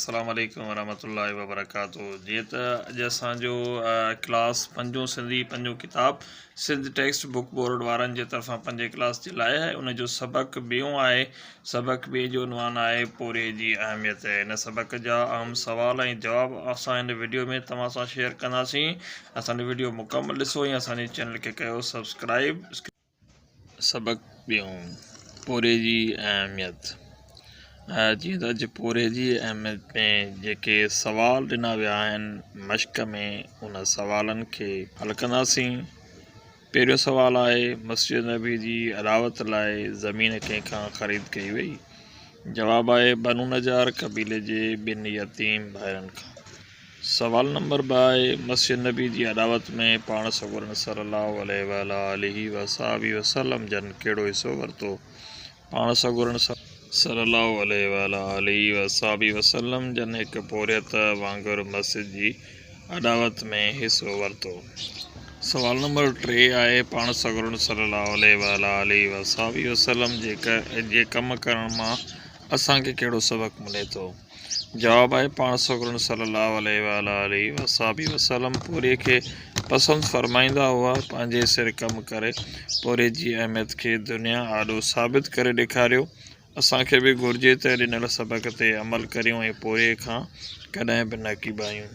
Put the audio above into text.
अस्सलाम वालेकुम वरहमतुल्लाहि वबरकातुहू। जी तो अॼु असांजो क्लास पंजों सिंधी पंजों किताब सिंध टेक्स्ट बुक बोर्ड वारनि जे तरफ़ां पंजे क्लास जे लाइ आहे। उनजो सबक़ ॿियों आहे। सबक़ ॿिए जो उनवान आहे पोरे जी अहमियत। इन सबक़ जा अहम सवाल ऐं जवाब असां हिन वीडियो में तव्हां सां शेयर कंदासीं। असांजो वीडियो मुकमल ॾिसो ऐं असांजे चैनल खे कयो सब्सक्राइब। सबक़ ॿियों, पोरे जी अहमियत। जीअं त अॼु पोरे जी अहमियत में जेके सवाल ॾिना विया आहिनि मश्क में, उन सवालनि खे हल कंदासीं। पहिरियों सवाल आहे, मस्जिद नबी जी अदावत लाइ ज़मीन कंहिंखां ख़रीद कई वई? जवाबु आहे बनु नजार कबीले जे ॿिनि यतीम भाइरनि खां। सवाल नंबर 2 आहे, मस्जिद नबी जी अदावत में पाण सॻोरन सल्लल्लाहु अलैहि वसल्लम जन कहिड़ो हिसो वरितो? पाण सॻोरन सल्लल्लाहु अलैहि वसल्लम जन हिकु पोरियत वांगुरु मस्जिद जी अदावत में हिसो वरितो। सवाल नंबर 3 आहे, पाण सॻोरन सल्लल्लाहु अलैहि वसल्लम जे कमु करण मां असांखे कहिड़ो सबक़ मिले थो? जवाबु आहे पाण सॻोरन सल्लल्लाहु अलैहि वसल्लम पोरे खे पसंदि फरमाईंदा हुआ। पंहिंजे सिर कमु करे पोरे जी अहमियत खे दुनिया आॾो साबित करे ॾेखारियो। असांखे बि घुरिजे त ॾिनल सबक़ ते अमल करियूं ऐं पोरे खां कॾहिं बि न किबायूं।